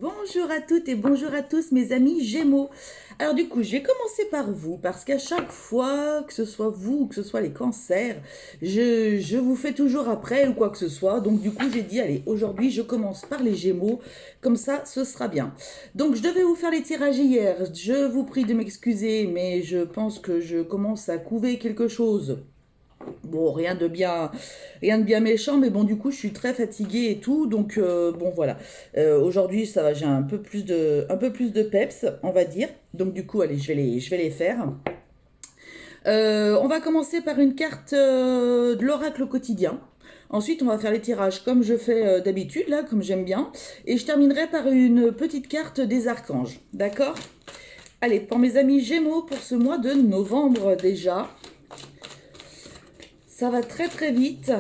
Bonjour à toutes et bonjour à tous mes amis Gémeaux. Alors du coup, je vais commencer par vous parce qu'à chaque fois, que ce soit vous ou que ce soit les cancers, je vous fais toujours après ou quoi que ce soit. Donc du coup, j'ai dit, allez, aujourd'hui, je commence par les Gémeaux. Comme ça, ce sera bien. Donc je devais vous faire les tirages hier. Je vous prie de m'excuser, mais je pense que je commence à couver quelque chose. Bon, rien de bien méchant, mais bon, du coup, je suis très fatiguée et tout, donc bon, voilà. Aujourd'hui, ça va, j'ai un peu plus de peps, on va dire. Donc, du coup, allez, je vais les faire. On va commencer par une carte de l'oracle au quotidien. Ensuite, on va faire les tirages comme je fais d'habitude, là, comme j'aime bien. Et je terminerai par une petite carte des archanges, d'accord? Allez, pour mes amis Gémeaux, pour ce mois de novembre déjà. Ça va très très vite.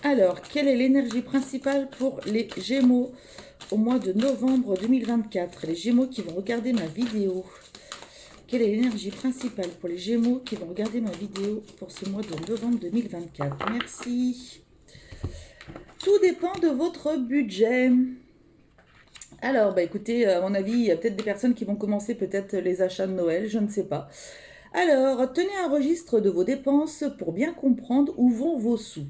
Alors, quelle est l'énergie principale pour les Gémeaux au mois de novembre 2024? Les Gémeaux qui vont regarder ma vidéo. Quelle est l'énergie principale pour les Gémeaux qui vont regarder ma vidéo pour ce mois de novembre 2024? Merci. Tout dépend de votre budget. Alors, bah écoutez, à mon avis, il y a peut-être des personnes qui vont commencer peut-être les achats de Noël, je ne sais pas. Alors, tenez un registre de vos dépenses pour bien comprendre où vont vos sous.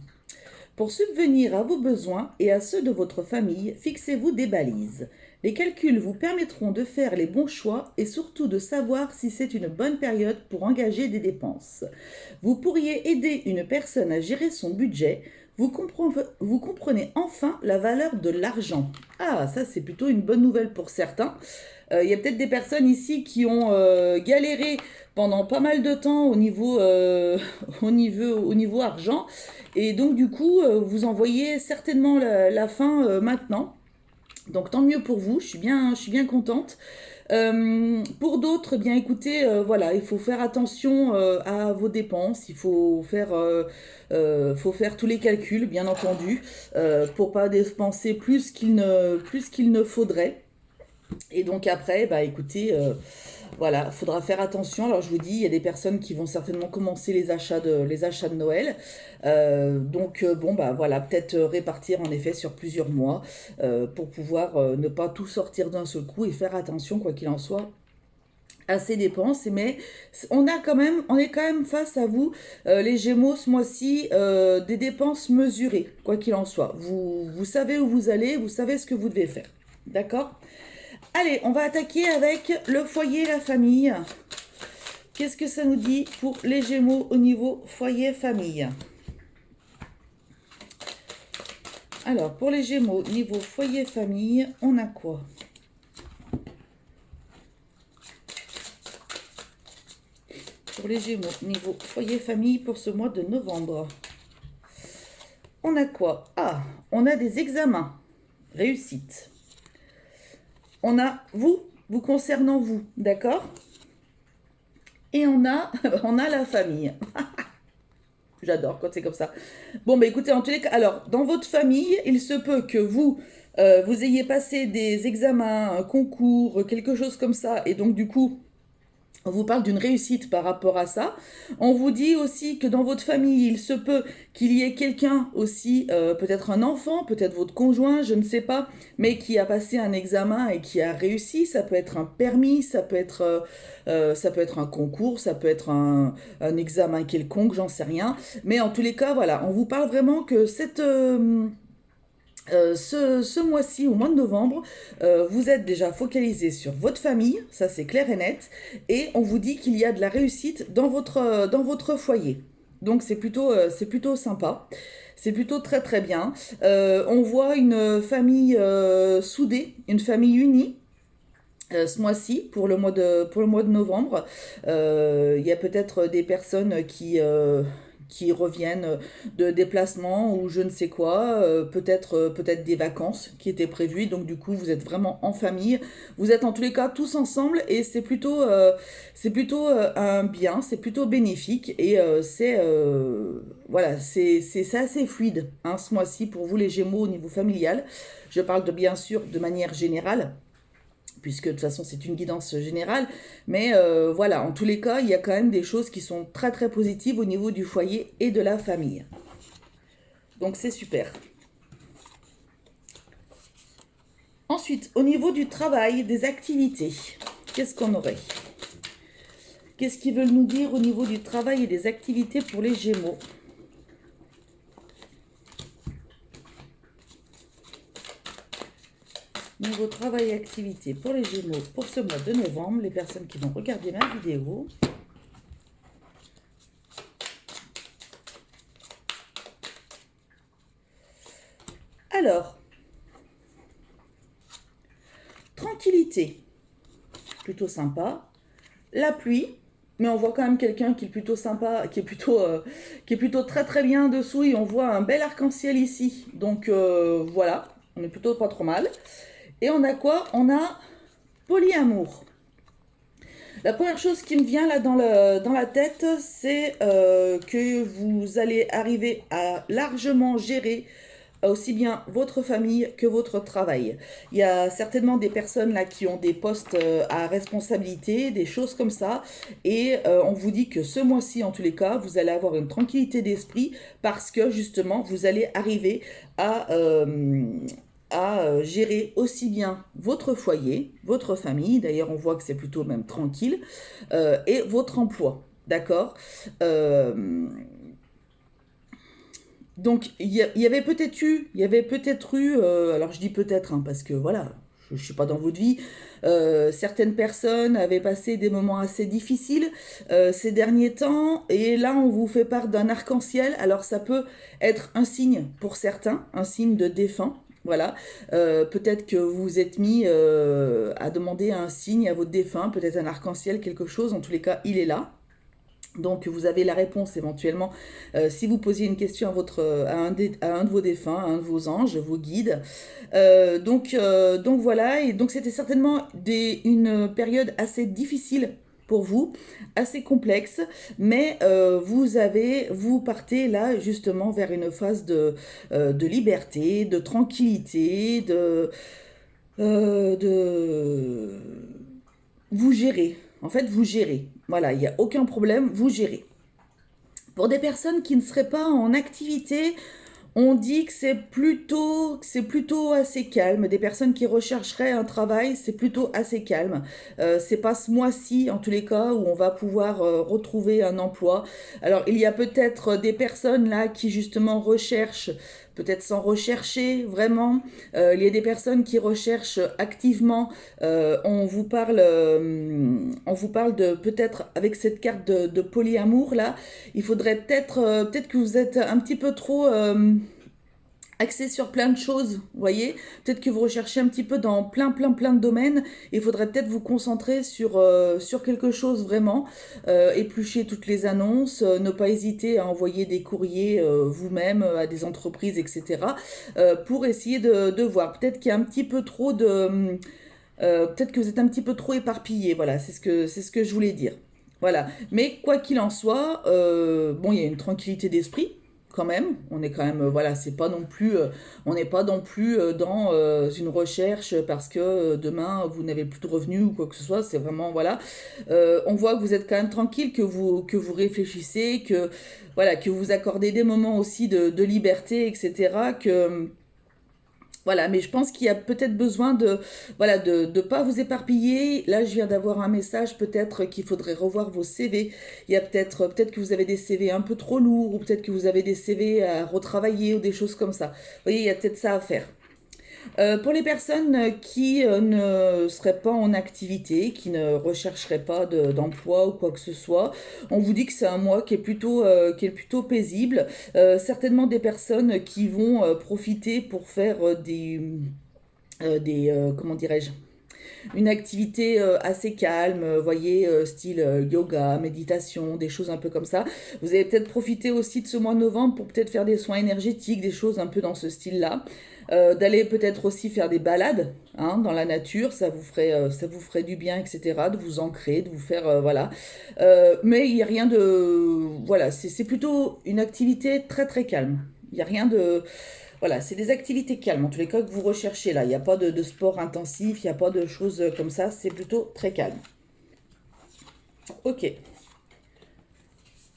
Pour subvenir à vos besoins et à ceux de votre famille, fixez-vous des balises. Les calculs vous permettront de faire les bons choix et surtout de savoir si c'est une bonne période pour engager des dépenses. Vous pourriez aider une personne à gérer son budget. Vous comprenez enfin la valeur de l'argent. Ah, ça c'est plutôt une bonne nouvelle pour certains. Il y a peut-être des personnes ici qui ont galéré pendant pas mal de temps au niveau argent. Et donc du coup, vous en voyez certainement la fin maintenant. Donc tant mieux pour vous, je suis bien contente. Pour d'autres, eh bien écoutez, voilà, il faut faire attention à vos dépenses, faut faire tous les calculs, bien entendu, pour pas dépenser plus qu'il ne faudrait. Et donc après, bah écoutez, voilà, faudra faire attention. Alors je vous dis, il y a des personnes qui vont certainement commencer les achats de Noël. Bon, bah voilà, peut-être répartir en effet sur plusieurs mois pour pouvoir ne pas tout sortir d'un seul coup et faire attention, quoi qu'il en soit, à ses dépenses. Mais on est quand même face à vous, les Gémeaux, ce mois-ci, des dépenses mesurées, quoi qu'il en soit. Vous savez où vous allez, vous savez ce que vous devez faire. D'accord? Allez, on va attaquer avec le foyer, la famille. Qu'est-ce que ça nous dit pour les Gémeaux au niveau foyer, famille? Alors, pour les Gémeaux, niveau foyer, famille, on a quoi? Pour les Gémeaux, niveau foyer, famille, pour ce mois de novembre. On a quoi? Ah, on a des examens. Réussite. On a vous concernant vous, d'accord? Et on a la famille. J'adore quand c'est comme ça. Bon, bah écoutez, en tous les cas, alors, dans votre famille, il se peut que vous ayez passé des examens, un concours, quelque chose comme ça, et donc du coup, on vous parle d'une réussite par rapport à ça. On vous dit aussi que dans votre famille, il se peut qu'il y ait quelqu'un aussi, peut-être un enfant, peut-être votre conjoint, je ne sais pas, mais qui a passé un examen et qui a réussi. Ça peut être un permis, ça peut être un concours, ça peut être un examen quelconque, j'en sais rien. Mais en tous les cas, voilà, on vous parle vraiment que ce mois-ci, au mois de novembre, vous êtes déjà focalisé sur votre famille, ça c'est clair et net, et on vous dit qu'il y a de la réussite dans votre foyer. Donc c'est plutôt sympa, c'est plutôt très très bien. On voit une famille soudée, une famille unie. Ce mois-ci, pour le mois de novembre, il y a peut-être des personnes qui reviennent de déplacements ou je ne sais quoi, peut-être des vacances qui étaient prévues, donc du coup vous êtes vraiment en famille, vous êtes en tous les cas tous ensemble et c'est plutôt un bien, c'est plutôt bénéfique et voilà, c'est assez fluide hein, ce mois-ci pour vous les Gémeaux au niveau familial. Je parle de bien sûr de manière générale puisque de toute façon c'est une guidance générale, mais voilà, en tous les cas, il y a quand même des choses qui sont très très positives au niveau du foyer et de la famille. Donc c'est super. ensuite, au niveau du travail, des activités, qu'est-ce qu'on aurait? Qu'est-ce qu'ils veulent nous dire au niveau du travail et des activités pour les Gémeaux? Niveau travail et activité pour les Gémeaux pour ce mois de novembre, les personnes qui vont regarder ma vidéo. Alors, tranquillité, plutôt sympa. La pluie, mais on voit quand même quelqu'un qui est plutôt sympa, qui est plutôt très très bien dessous, et on voit un bel arc-en-ciel ici. Donc voilà, on est plutôt pas trop mal. Et on a quoi? On a polyamour. La première chose qui me vient là dans la tête, c'est que vous allez arriver à largement gérer aussi bien votre famille que votre travail. Il y a certainement des personnes là qui ont des postes à responsabilité, des choses comme ça, et on vous dit que ce mois-ci, en tous les cas, vous allez avoir une tranquillité d'esprit parce que justement, vous allez arriver à gérer aussi bien votre foyer, votre famille, d'ailleurs on voit que c'est plutôt même tranquille, et votre emploi, d'accord. Donc il y avait peut-être eu, alors je dis peut-être hein, parce que voilà, je ne suis pas dans votre vie, certaines personnes avaient passé des moments assez difficiles ces derniers temps, et là on vous fait part d'un arc-en-ciel. Alors ça peut être un signe pour certains, un signe de défunt. Voilà, peut-être que vous vous êtes mis à demander un signe à votre défunt, peut-être un arc-en-ciel, quelque chose, en tous les cas, il est là. Donc vous avez la réponse éventuellement si vous posiez une question à un de vos défunts, à un de vos anges, vos guides. Donc voilà, et donc c'était certainement une période assez difficile pour vous, assez complexe, mais vous partez là justement vers une phase de liberté, de tranquillité, de vous gérez. En fait, vous gérez. Voilà, il n'y a aucun problème, vous gérez. Pour des personnes qui ne seraient pas en activité, on dit que c'est plutôt assez calme. Des personnes qui rechercheraient un travail, c'est plutôt assez calme. C'est pas ce mois-ci, en tous les cas, où on va pouvoir retrouver un emploi. Alors, il y a peut-être des personnes là qui justement recherchent, peut-être sans rechercher vraiment. Il y a des personnes qui recherchent activement. On vous parle de peut-être avec cette carte de polyamour là. Il faudrait peut-être que vous êtes un petit peu trop axé sur plein de choses, vous voyez. Peut-être que vous recherchez un petit peu dans plein de domaines. Il faudrait peut-être vous concentrer sur quelque chose vraiment, éplucher toutes les annonces, ne pas hésiter à envoyer des courriers vous-même à des entreprises, etc. Pour essayer de voir. Peut-être qu'il y a un petit peu trop de... peut-être que vous êtes un petit peu trop éparpillé, voilà, c'est ce que je voulais dire. Voilà, mais quoi qu'il en soit, bon, il y a une tranquillité d'esprit quand même. On est quand même, voilà, c'est pas non plus, on n'est pas non plus dans une recherche parce que demain vous n'avez plus de revenus ou quoi que ce soit. C'est vraiment, voilà, on voit que vous êtes quand même tranquille, que vous réfléchissez, que voilà, que vous accordez des moments aussi de liberté, etc. Que voilà, mais je pense qu'il y a peut-être besoin voilà, de pas vous éparpiller. Là, je viens d'avoir un message, peut-être qu'il faudrait revoir vos CV. Il y a peut-être que vous avez des CV un peu trop lourds, ou peut-être que vous avez des CV à retravailler, ou des choses comme ça. Vous voyez, il y a peut-être ça à faire. Pour les personnes qui ne seraient pas en activité, qui ne rechercheraient pas d'emploi ou quoi que ce soit, on vous dit que c'est un mois qui est plutôt paisible. Certainement des personnes qui vont profiter pour faire comment dirais-je, une activité assez calme, voyez, style yoga, méditation, des choses un peu comme ça. Vous allez peut-être profiter aussi de ce mois de novembre pour peut-être faire des soins énergétiques, des choses un peu dans ce style-là. D'aller peut-être aussi faire des balades hein, dans la nature, ça vous ferait du bien, etc. De vous ancrer, de vous faire, voilà. Mais il n'y a rien de... Voilà, c'est plutôt une activité très calme. Il n'y a rien de... Voilà, c'est des activités calmes, en tous les cas que vous recherchez là. Il n'y a pas de sport intensif, il n'y a pas de choses comme ça, c'est plutôt très calme. Ok.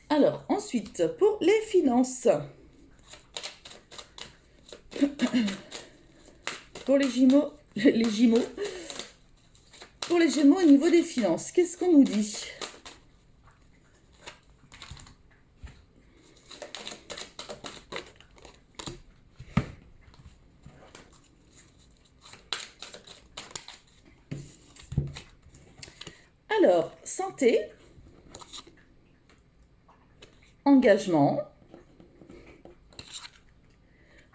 Alors, ensuite, pour les finances. Pour les les Gémeaux. Pour les Gémeaux au niveau des finances, qu'est-ce qu'on nous dit? Alors, santé, engagement,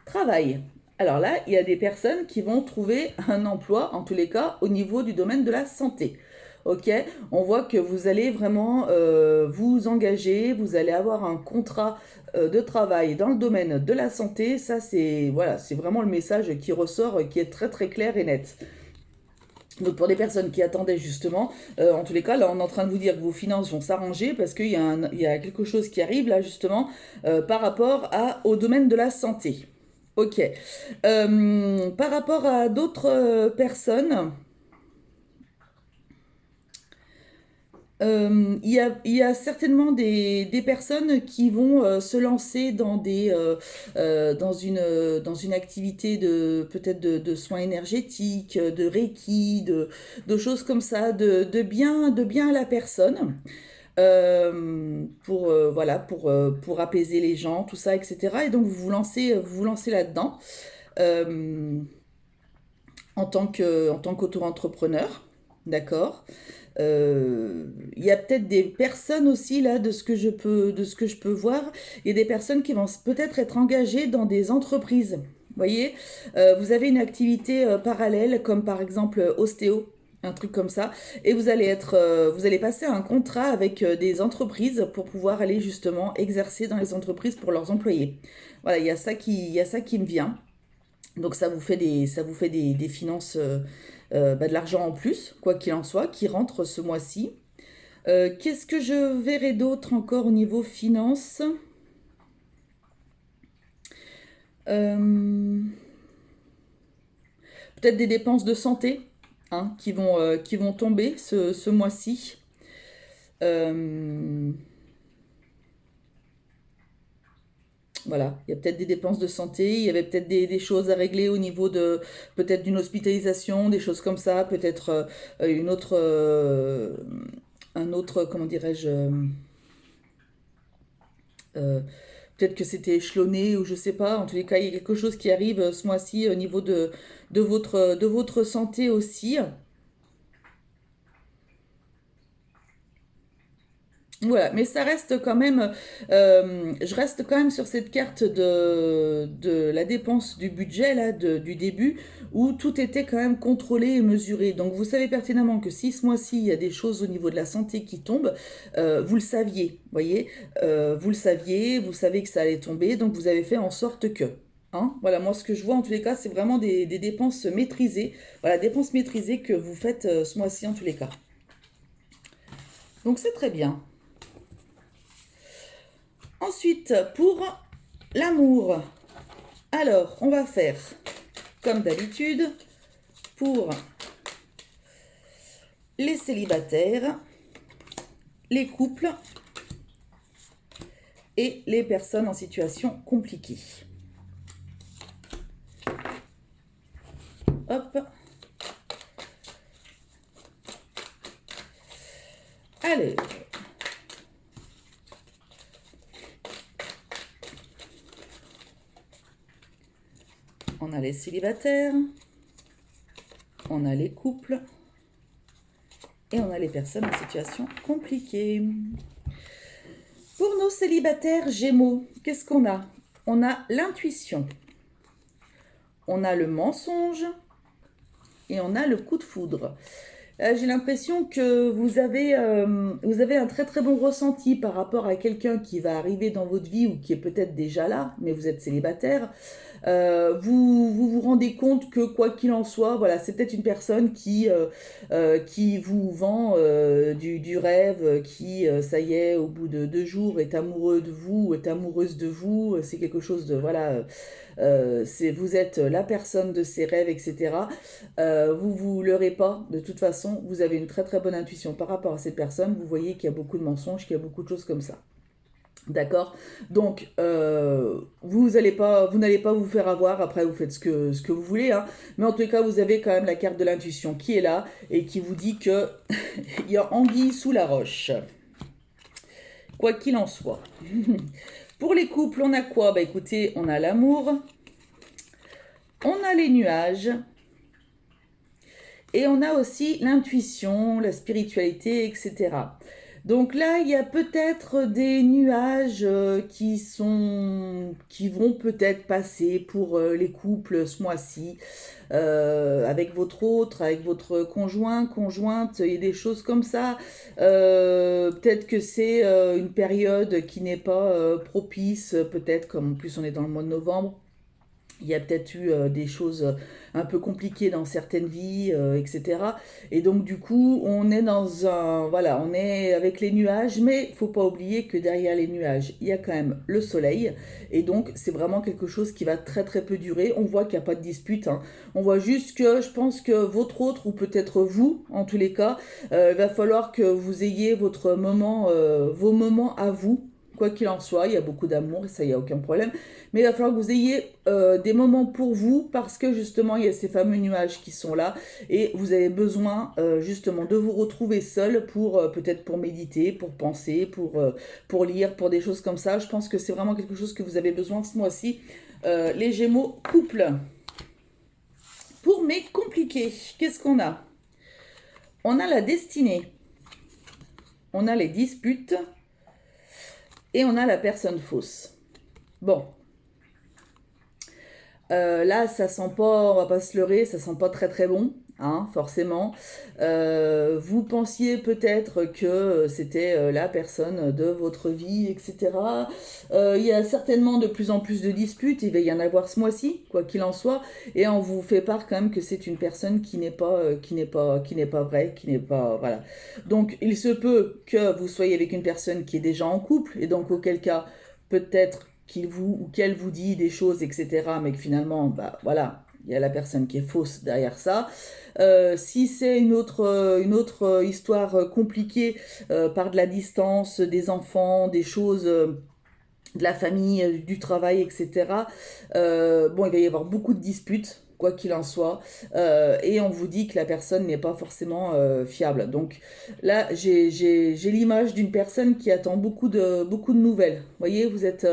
travail. Alors là, il y a des personnes qui vont trouver un emploi, en tous les cas, au niveau du domaine de la santé. Ok, on voit que vous allez vraiment vous engager, vous allez avoir un contrat de travail dans le domaine de la santé. Ça, c'est voilà, c'est vraiment le message qui ressort, qui est très très clair et net. Donc pour des personnes qui attendaient justement, en tous les cas, là on est en train de vous dire que vos finances vont s'arranger parce qu'il y a quelque chose qui arrive là justement par rapport au domaine de la santé. Ok. Par rapport à d'autres personnes, il y a certainement des personnes qui vont se lancer dans une activité de peut-être de soins énergétiques, de Reiki, de choses comme ça, de bien à la personne, voilà, pour apaiser les gens, tout ça, etc. Et donc vous vous lancez là-dedans euh, en tant qu'auto-entrepreneur, d'accord? Il y a peut-être des personnes aussi là de ce que je peux voir. Il y a des personnes qui vont peut-être être engagées dans des entreprises. Vous voyez, vous avez une activité parallèle comme par exemple ostéo, un truc comme ça, et vous allez passer un contrat avec des entreprises pour pouvoir aller justement exercer dans les entreprises pour leurs employés. Voilà, il y a ça qui me vient. Donc ça vous fait des finances, de l'argent en plus, quoi qu'il en soit, qui rentre ce mois-ci. Qu'est-ce que je verrai d'autre encore au niveau finances? Euh, Peut-être des dépenses de santé hein, qui vont tomber ce mois-ci. Euh, Voilà, il y a peut-être des dépenses de santé, il y avait peut-être des choses à régler au niveau de peut-être d'une hospitalisation, des choses comme ça, peut-être une autre, un autre, comment dirais-je, euh, peut-être que c'était échelonné ou je sais pas. En tous les cas, il y a quelque chose qui arrive ce mois-ci au niveau de votre santé aussi. Voilà, mais ça reste quand même, je reste quand même sur cette carte de la dépense du budget, là, du début, où tout était quand même contrôlé et mesuré. Donc vous savez pertinemment que si ce mois-ci, il y a des choses au niveau de la santé qui tombent, vous le saviez, voyez, vous le saviez, vous savez que ça allait tomber, donc vous avez fait en sorte que. Hein, voilà, moi ce que je vois en tous les cas, c'est vraiment des dépenses maîtrisées. Voilà, dépenses maîtrisées que vous faites ce mois-ci en tous les cas. Donc c'est très bien. Ensuite, pour l'amour, alors on va faire comme d'habitude pour les célibataires, les couples et les personnes en situation compliquée. Hop. Allez. On a les célibataires, on a les couples et on a les personnes en situation compliquée. Pour nos célibataires Gémeaux, qu'est-ce qu'on a? On a l'intuition, on a le mensonge et on a le coup de foudre. J'ai l'impression que vous avez un très très bon ressenti par rapport à quelqu'un qui va arriver dans votre vie ou qui est peut-être déjà là, mais vous êtes célibataire. Vous rendez compte que quoi qu'il en soit, voilà, c'est peut-être une personne qui vous vend du rêve, qui, ça y est, au bout de 2 jours, est amoureux de vous, est amoureuse de vous. C'est quelque chose de, voilà, vous êtes la personne de ses rêves, etc. Vous leurrez pas, de toute façon, vous avez une très très bonne intuition par rapport à cette personne. Vous voyez qu'il y a beaucoup de mensonges, qu'il y a beaucoup de choses comme ça. D'accord? Donc, vous n'allez pas vous faire avoir, après vous faites ce que vous voulez, hein. Mais en tout cas, vous avez quand même la carte de l'intuition qui est là et qui vous dit que il y a anguille sous la roche. Quoi qu'il en soit. Pour les couples, on a quoi? Bah écoutez, on a l'amour, on a les nuages, et on a aussi l'intuition, la spiritualité, etc. Donc là, il y a peut-être des nuages qui vont peut-être passer pour les couples ce mois-ci, avec votre autre, avec votre conjoint, conjointe, il y a des choses comme ça. Peut-être que c'est une période qui n'est pas propice, peut-être comme en plus on est dans le mois de novembre. Il y a peut-être eu des choses un peu compliquées dans certaines vies, etc. Et donc du coup, on est dans un... Voilà, on est avec les nuages, mais il faut pas oublier que derrière les nuages, il y a quand même le soleil. Et donc, c'est vraiment quelque chose qui va très très peu durer. On voit qu'il n'y a pas de dispute, hein. On voit juste que je pense que votre autre, ou peut-être vous, en tous les cas, il va falloir que vous ayez votre moment, vos moments à vous. Quoi qu'il en soit, il y a beaucoup d'amour, et ça, il n'y a aucun problème. Mais il va falloir que vous ayez des moments pour vous parce que justement, il y a ces fameux nuages qui sont là et vous avez besoin justement de vous retrouver seul pour peut-être pour méditer, pour penser, pour lire, pour des choses comme ça. Je pense que c'est vraiment quelque chose que vous avez besoin ce mois-ci. Les Gémeaux couple. Pour mes compliqués, qu'est-ce qu'on a? On a la destinée, on a les disputes et on a la personne fausse. Bon, là, ça sent pas, on va pas se leurrer, ça sent pas très très bon, hein, forcément. Vous pensiez peut-être que c'était la personne de votre vie, etc. Il y a certainement de plus en plus de disputes, il va y en avoir ce mois-ci, quoi qu'il en soit, et on vous fait part quand même que c'est une personne qui n'est pas, qui n'est pas vraie, qui n'est pas, voilà. Donc, il se peut que vous soyez avec une personne qui est déjà en couple, et donc auquel cas, peut-être qu'il vous ou qu'elle vous dit des choses, etc., mais que finalement, bah voilà, il y a la personne qui est fausse derrière ça. Si c'est une autre histoire compliquée par de la distance, des enfants, des choses, de la famille, du travail, etc., bon, il va y avoir beaucoup de disputes, quoi qu'il en soit, et on vous dit que la personne n'est pas forcément fiable. Donc là, j'ai l'image d'une personne qui attend beaucoup de nouvelles. Vous voyez, vous êtes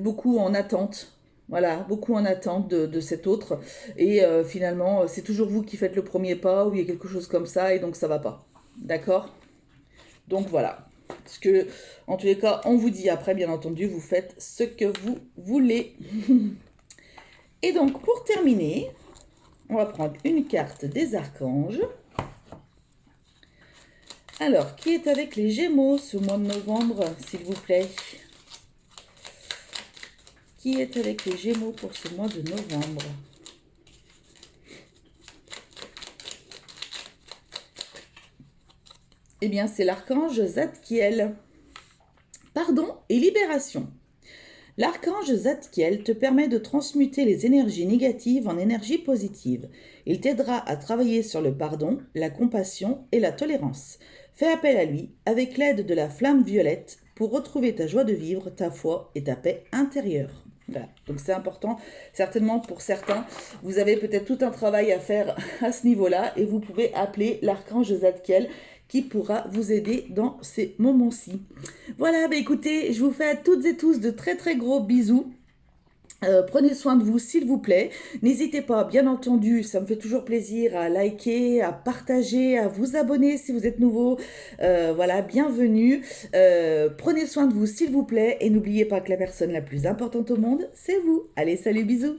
beaucoup en attente. Voilà, beaucoup en attente de cet autre. Et finalement, c'est toujours vous qui faites le premier pas, ou il y a quelque chose comme ça, et donc ça va pas. D'accord? Donc voilà. Parce que, en tous les cas, on vous dit après, bien entendu, vous faites ce que vous voulez. Et donc, pour terminer, on va prendre une carte des archanges. Alors, qui est avec les Gémeaux ce mois de novembre, s'il vous plaît? Qui est avec les Gémeaux pour ce mois de novembre? Eh bien, c'est l'archange Zadkiel. Pardon et libération. L'archange Zadkiel te permet de transmuter les énergies négatives en énergie positive. Il t'aidera à travailler sur le pardon, la compassion et la tolérance. Fais appel à lui avec l'aide de la flamme violette pour retrouver ta joie de vivre, ta foi et ta paix intérieure. Voilà. Donc c'est important, certainement pour certains, vous avez peut-être tout un travail à faire à ce niveau-là et vous pouvez appeler l'archange Zadkiel qui pourra vous aider dans ces moments-ci. Voilà, bah écoutez, je vous fais à toutes et tous de très très gros bisous. Prenez soin de vous, s'il vous plaît. N'hésitez pas, bien entendu, ça me fait toujours plaisir à liker, à partager, à vous abonner si vous êtes nouveau. Voilà, bienvenue. Prenez soin de vous, s'il vous plaît. Et n'oubliez pas que la personne la plus importante au monde, c'est vous. Allez, salut, bisous.